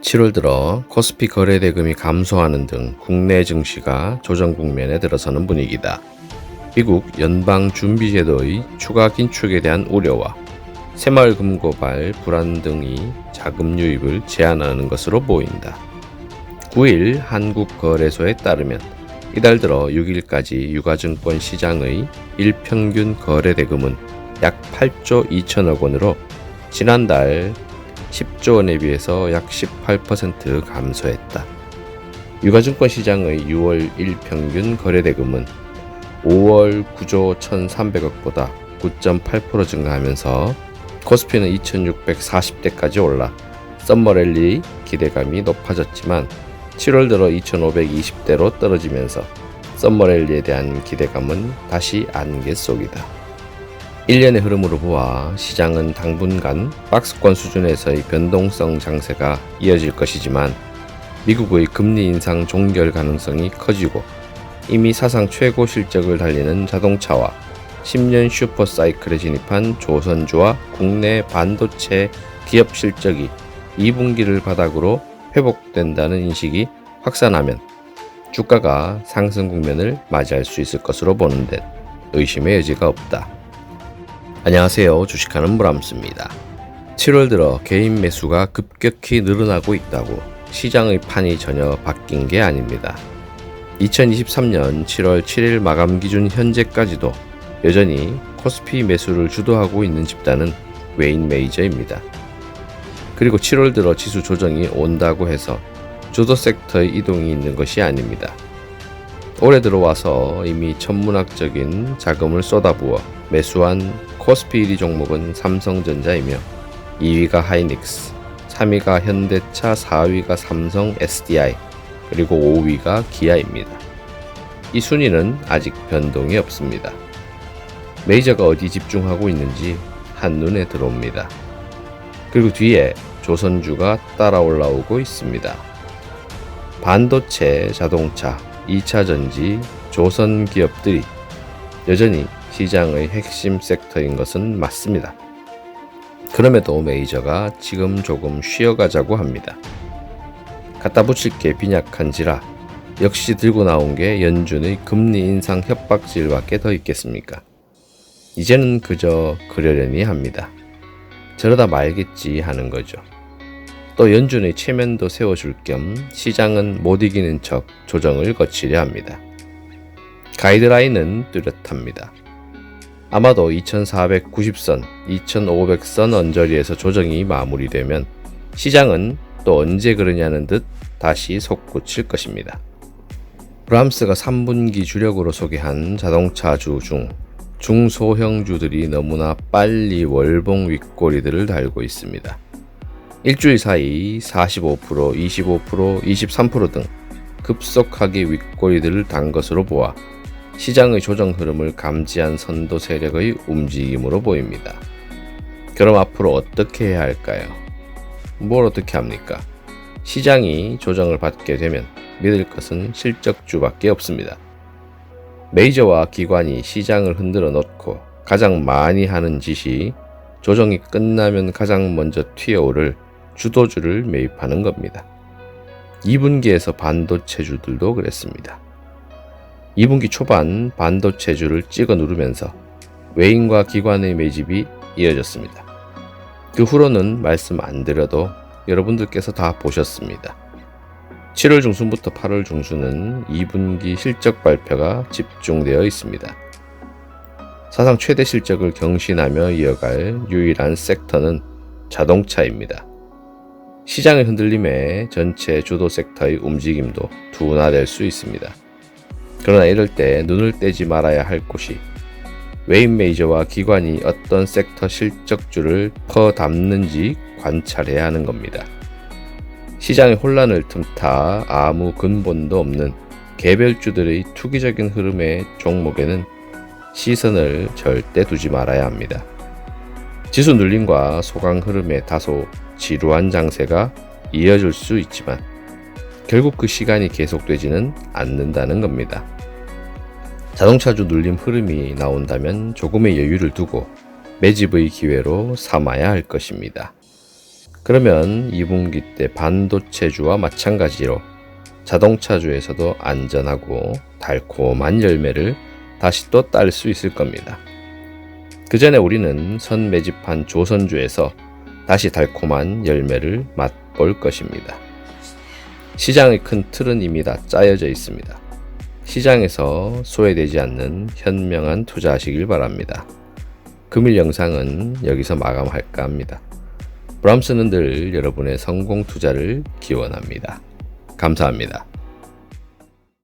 7월 들어 코스피 거래 대금이 감소하는 등 국내 증시가 조정 국면에 들어서는 분위기다. 미국 연방준비제도의 추가 긴축에 대한 우려와 새마을 금고발 불안 등이 자금 유입을 제한하는 것으로 보인다. 9일 한국거래소에 따르면 이달 들어 6일까지 유가증권 시장의 일평균 거래 대금은 약 8조 2천억 원으로 지난달 10조 원에 비해서 약 18% 감소했다. 유가증권 시장의 6월 일평균 거래대금은 5월 9조 1,300억보다 9.8% 증가하면서 코스피는 2,640대까지 올라 썸머랠리 기대감이 높아졌지만 7월 들어 2,520대로 떨어지면서 썸머랠리에 대한 기대감은 다시 안개 속이다. 1년의 흐름으로 보아 시장은 당분간 박스권 수준에서의 변동성 장세가 이어질 것이지만 미국의 금리 인상 종결 가능성이 커지고 이미 사상 최고 실적을 달리는 자동차와 10년 슈퍼사이클에 진입한 조선주와 국내 반도체 기업 실적이 2분기를 바닥으로 회복된다는 인식이 확산하면 주가가 상승 국면을 맞이할 수 있을 것으로 보는 데 의심의 여지가 없다. 안녕하세요. 주식하는 브람스입니다. 7월 들어 개인 매수가 급격히 늘어나고 있다고 시장의 판이 전혀 바뀐 게 아닙니다. 2023년 7월 7일 마감 기준 현재까지도 여전히 코스피 매수를 주도하고 있는 집단은 웨인 메이저입니다. 그리고 7월 들어 지수 조정이 온다고 해서 주도 섹터의 이동이 있는 것이 아닙니다. 올해 들어와서 이미 천문학적인 자금을 쏟아부어 매수한 코스피 1위 종목은 삼성전자이며 2위가 하이닉스, 3위가 현대차, 4위가 삼성 SDI, 그리고 5위가 기아입니다. 이 순위는 아직 변동이 없습니다. 메이저가 어디 집중하고 있는지 한눈에 들어옵니다. 그리고 뒤에 조선주가 따라 올라오고 있습니다. 반도체, 자동차, 2차 전지, 조선 기업들이 여전히 시장의 핵심 섹터인 것은 맞습니다. 그럼에도 메이저가 지금 조금 쉬어가자고 합니다. 갖다 붙일 게 빈약한지라 역시 들고 나온 게 연준의 금리 인상 협박질밖에 더 있겠습니까? 이제는 그저 그러려니 합니다. 저러다 말겠지 하는 거죠. 또 연준의 체면도 세워줄 겸 시장은 못 이기는 척 조정을 거치려 합니다. 가이드라인은 뚜렷합니다. 아마도 2490선, 2500선 언저리에서 조정이 마무리되면 시장은 또 언제 그러냐는 듯 다시 솟구칠 것입니다. 브람스가 3분기 주력으로 소개한 자동차주 중 중소형주들이 너무나 빨리 월봉 윗꼬리들을 달고 있습니다. 일주일 사이 45%, 25%, 23% 등 급속하게 윗꼬리들을 단 것으로 보아 시장의 조정 흐름을 감지한 선도 세력의 움직임으로 보입니다. 그럼 앞으로 어떻게 해야 할까요? 뭘 어떻게 합니까? 시장이 조정을 받게 되면 믿을 것은 실적주밖에 없습니다. 메이저와 기관이 시장을 흔들어 놓고 가장 많이 하는 짓이 조정이 끝나면 가장 먼저 튀어오를 주도주를 매입하는 겁니다. 2분기에서 반도체주들도 그랬습니다. 2분기 초반 반도체주를 찍어 누르면서 외인과 기관의 매집이 이어졌습니다. 그 후로는 말씀 안 드려도 여러분들께서 다 보셨습니다. 7월 중순부터 8월 중순은 2분기 실적 발표가 집중되어 있습니다. 사상 최대 실적을 경신하며 이어갈 유일한 섹터는 자동차입니다. 시장의 흔들림에 전체 주도 섹터의 움직임도 둔화될 수 있습니다. 그러나 이럴 때 눈을 떼지 말아야 할 곳이 웨인 메이저와 기관이 어떤 섹터 실적주를 퍼담는지 관찰해야 하는 겁니다. 시장의 혼란을 틈타 아무 근본도 없는 개별주들의 투기적인 흐름의 종목에는 시선을 절대 두지 말아야 합니다. 지수 눌림과 소강 흐름에 다소 지루한 장세가 이어질 수 있지만 결국 그 시간이 계속되지는 않는다는 겁니다. 자동차주 눌림 흐름이 나온다면 조금의 여유를 두고 매집의 기회로 삼아야 할 것입니다. 그러면 2분기 때 반도체주와 마찬가지로 자동차주에서도 안전하고 달콤한 열매를 다시 또 딸 수 있을 겁니다. 그 전에 우리는 선 매집한 조선주에서 다시 달콤한 열매를 맛볼 것입니다. 시장의 큰 틀은 이미 다 짜여져 있습니다. 시장에서 소외되지 않는 현명한 투자하시길 바랍니다. 금일 영상은 여기서 마감할까 합니다. 브람스는 늘 여러분의 성공 투자를 기원합니다. 감사합니다.